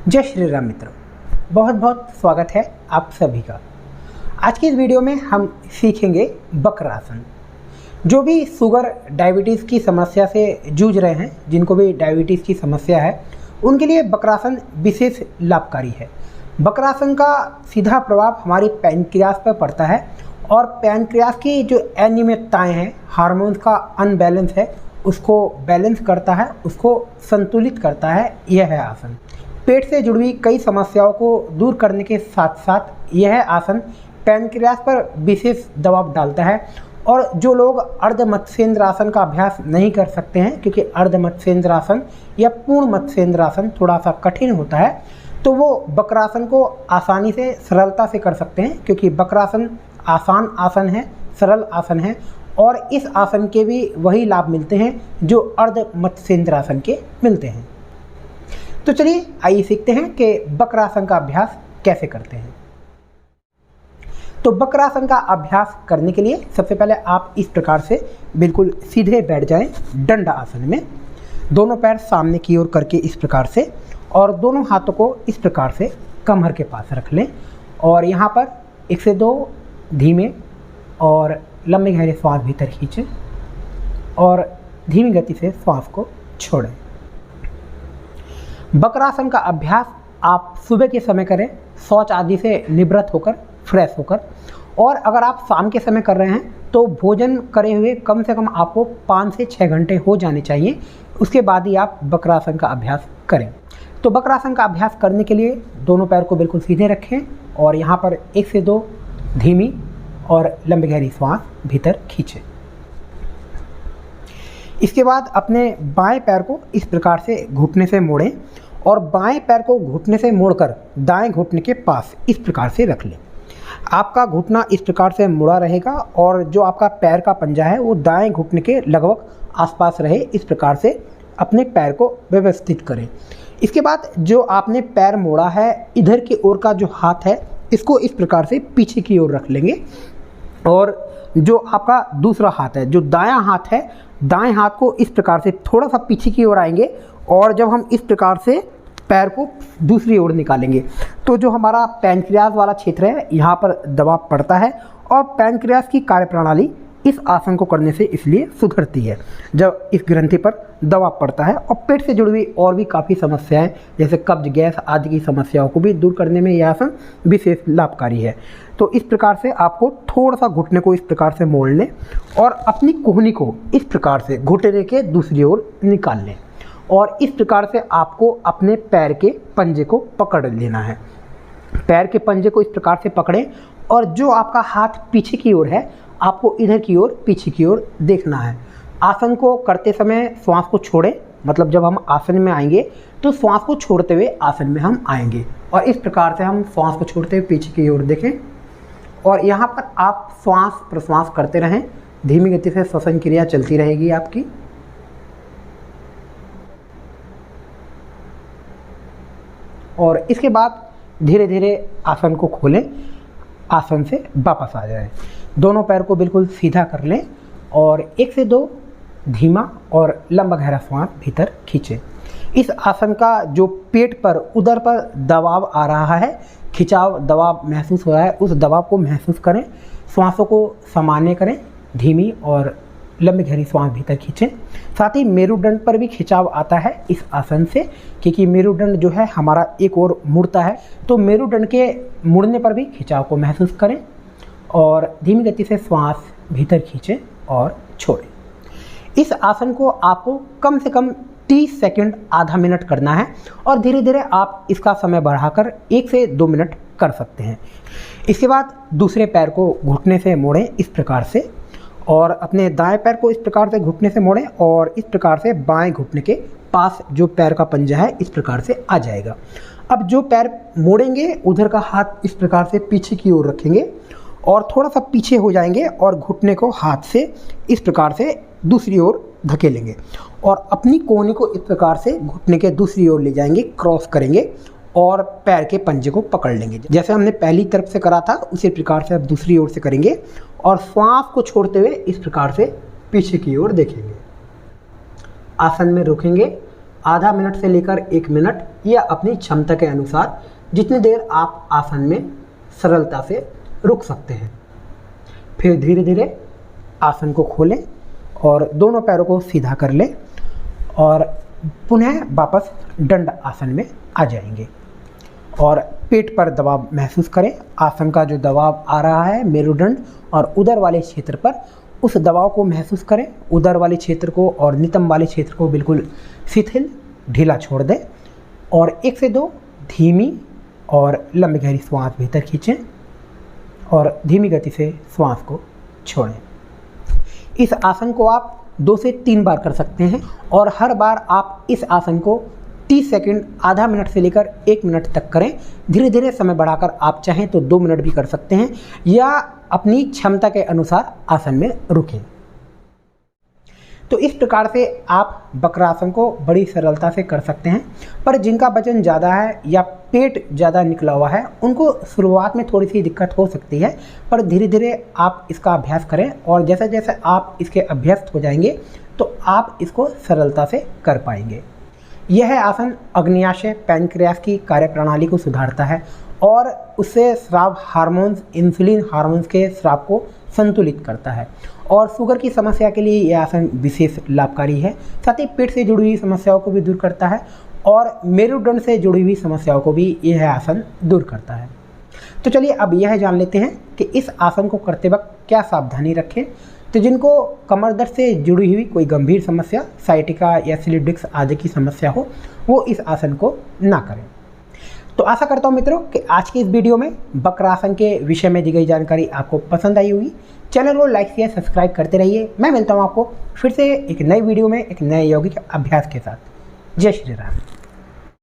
जय श्री राम मित्रों, बहुत बहुत स्वागत है आप सभी का। आज की इस वीडियो में हम सीखेंगे वक्रासन। जो भी शुगर डायबिटीज़ की समस्या से जूझ रहे हैं, जिनको भी डायबिटीज़ की समस्या है, उनके लिए वक्रासन विशेष लाभकारी है। वक्रासन का सीधा प्रभाव हमारी पैनक्रियास पर पड़ता है और पैनक्रियास की जो अनियमितताएँ हैं, हार्मोन्स का अनबैलेंस है, उसको बैलेंस करता है, उसको संतुलित करता है। यह है आसन। पेट से जुड़ी हुई कई समस्याओं को दूर करने के साथ साथ यह आसन पैनक्रियास पर विशेष दबाव डालता है। और जो लोग अर्ध मत्स्येंद्र आसन का अभ्यास नहीं कर सकते हैं, क्योंकि अर्ध मत्स्येंद्र आसन या पूर्ण मत्स्येंद्र आसन थोड़ा सा कठिन होता है, तो वो वक्रासन को आसानी से सरलता से कर सकते हैं, क्योंकि वक्रासन आसान आसन है, सरल आसन है और इस आसन के भी वही लाभ मिलते हैं जो अर्ध मत्स्येंद्र आसन के मिलते हैं। तो चलिए आइए सीखते हैं कि वक्रासन का अभ्यास कैसे करते हैं। तो वक्रासन का अभ्यास करने के लिए सबसे पहले आप इस प्रकार से बिल्कुल सीधे बैठ जाएं, दंड आसन में। दोनों पैर सामने की ओर करके इस प्रकार से, और दोनों हाथों को इस प्रकार से कमर के पास रख लें और यहाँ पर 1 से 2 धीमे और लंबे गहरे श्वास भीतर खींचें और धीमी गति से श्वास को छोड़ें। वक्रासन का अभ्यास आप सुबह के समय करें, शौच आदि से निवृत्त होकर, फ्रेश होकर। और अगर आप शाम के समय कर रहे हैं तो भोजन करे हुए कम से कम आपको 5 से 6 घंटे हो जाने चाहिए, उसके बाद ही आप वक्रासन का अभ्यास करें। तो वक्रासन का अभ्यास करने के लिए दोनों पैर को बिल्कुल सीधे रखें और यहाँ पर 1 से 2 धीमी और लंबी गहरी श्वास भीतर खींचें। इसके बाद अपने बाएं पैर को इस प्रकार से घुटने से मोड़ें और बाएं पैर को घुटने से मोड़कर दाएं घुटने के पास इस प्रकार से रख लें। आपका घुटना इस प्रकार से मुड़ा रहेगा और जो आपका पैर का पंजा है वो दाएं घुटने के लगभग आसपास रहे। इस प्रकार से अपने पैर को व्यवस्थित करें। इसके बाद जो आपने पैर मोड़ा है, इधर की ओर का जो हाथ है, इसको इस प्रकार से पीछे की ओर रख लेंगे और जो आपका दूसरा हाथ है, जो दायां हाथ है, दाएं हाथ को इस प्रकार से थोड़ा सा पीछे की ओर आएंगे और जब हम इस प्रकार से पैर को दूसरी ओर निकालेंगे तो जो हमारा पैनक्रियास वाला क्षेत्र है, यहाँ पर दबाव पड़ता है और पैनक्रियास की कार्यप्रणाली इस आसन को करने से इसलिए सुधरती है जब इस ग्रंथि पर दबाव पड़ता है। और पेट से जुड़ी हुई और भी काफ़ी समस्याएं जैसे कब्ज, गैस आदि की समस्याओं को भी दूर करने में यह आसन विशेष लाभकारी है। तो इस प्रकार से आपको थोड़ा सा घुटने को इस प्रकार से मोड़ लें और अपनी कोहनी को इस प्रकार से घुटने के दूसरी ओर निकाल लें और इस प्रकार से आपको अपने पैर के पंजे को पकड़ लेना है। पैर के पंजे को इस प्रकार से पकड़ें और जो आपका हाथ पीछे की ओर है, आपको इधर की ओर, पीछे की ओर देखना है। आसन को करते समय श्वास को छोड़ें, मतलब जब हम आसन में आएंगे तो श्वास को छोड़ते हुए आसन में हम आएंगे और इस प्रकार से हम श्वास को छोड़ते हुए पीछे की ओर देखें और यहाँ पर आप श्वास प्रश्वास करते रहें। धीमी गति से श्वसन क्रिया चलती रहेगी आपकी। और इसके बाद धीरे धीरे आसन को खोलें, आसन से वापस आ जाएं। दोनों पैर को बिल्कुल सीधा कर लें और 1 से 2 धीमा और लंबा गहरा श्वास भीतर खींचें। इस आसन का जो पेट पर, उदर पर दबाव आ रहा है, खिंचाव दबाव महसूस हो रहा है, उस दबाव को महसूस करें। श्वासों को सामान्य करें, धीमी और लंबी गहरी श्वास भीतर खींचें। साथ ही मेरुदंड पर भी खिंचाव आता है इस आसन से, क्योंकि मेरुदंड जो है हमारा एक ओर मुड़ता है, तो मेरुदंड के मुड़ने पर भी खिंचाव को महसूस करें और धीमी गति से श्वास भीतर खींचें और छोड़ें। इस आसन को आपको कम से कम 30 सेकंड, आधा मिनट करना है और धीरे धीरे आप इसका समय बढ़ाकर 1 से 2 मिनट कर सकते हैं। इसके बाद दूसरे पैर को घुटने से मोड़ें इस प्रकार से और अपने दाएं पैर को इस प्रकार से घुटने से मोड़ें और इस प्रकार से बाएं घुटने के पास जो पैर का पंजा है इस प्रकार से आ जाएगा। अब जो पैर मोड़ेंगे उधर का हाथ इस प्रकार से पीछे की ओर रखेंगे और थोड़ा सा पीछे हो जाएंगे और घुटने को हाथ से इस प्रकार से दूसरी ओर धकेलेंगे और अपनी कोहनी को इस प्रकार से घुटने के दूसरी ओर ले जाएंगे, क्रॉस करेंगे और पैर के पंजे को पकड़ लेंगे। जैसे हमने पहली तरफ से करा था उसी प्रकार से अब दूसरी ओर से करेंगे और श्वास को छोड़ते हुए इस प्रकार से पीछे की ओर देखेंगे। आसन में रुकेंगे आधा मिनट से लेकर 1 मिनट या अपनी क्षमता के अनुसार जितनी देर आप आसन में सरलता से रुक सकते हैं। फिर धीरे धीरे आसन को खोलें और दोनों पैरों को सीधा कर लें और पुनः वापस दंड आसन में आ जाएंगे और पेट पर दबाव महसूस करें। आसन का जो दबाव आ रहा है मेरुदंड और उदर वाले क्षेत्र पर, उस दबाव को महसूस करें। उदर वाले क्षेत्र को और नितंब वाले क्षेत्र को बिल्कुल शिथिल ढीला छोड़ दें और 1 से 2 धीमी और लंबी गहरी श्वास भीतर खींचें और धीमी गति से श्वास को छोड़ें। इस आसन को आप 2 से 3 बार कर सकते हैं और हर बार आप इस आसन को 30 सेकंड, आधा मिनट से लेकर 1 मिनट तक करें। धीरे धीरे समय बढ़ाकर आप चाहें तो 2 मिनट भी कर सकते हैं या अपनी क्षमता के अनुसार आसन में रुकें। तो इस प्रकार से आप वक्रासन को बड़ी सरलता से कर सकते हैं। पर जिनका वजन ज़्यादा है या पेट ज़्यादा निकला हुआ है उनको शुरुआत में थोड़ी सी दिक्कत हो सकती है, पर धीरे धीरे आप इसका अभ्यास करें और जैसे जैसे आप इसके अभ्यस्त हो जाएंगे तो आप इसको सरलता से कर पाएंगे। यह आसन अग्न्याशय पैनक्रियास की कार्यप्रणाली को सुधारता है और उससे स्राव हार्मोन्स, इंसुलिन हार्मोन्स के स्राव को संतुलित करता है और शुगर की समस्या के लिए यह आसन विशेष लाभकारी है। साथ ही पेट से जुड़ी हुई समस्याओं को भी दूर करता है और मेरुदंड से जुड़ी हुई समस्याओं को भी यह आसन दूर करता है। तो चलिए अब यह जान लेते हैं कि इस आसन को करते वक्त क्या सावधानी रखें। तो जिनको कमर दर्द से जुड़ी हुई कोई गंभीर समस्या, साइटिका या स्लिप डिस्क आदि की समस्या हो, वो इस आसन को ना करें। तो आशा करता हूँ मित्रों कि आज की इस वीडियो में वक्रासन के विषय में दी गई जानकारी आपको पसंद आई होगी। चैनल को लाइक शेयर सब्सक्राइब करते रहिए। मैं मिलता हूँ आपको फिर से एक नई वीडियो में एक नए यौगिक अभ्यास के साथ। जय श्री राम।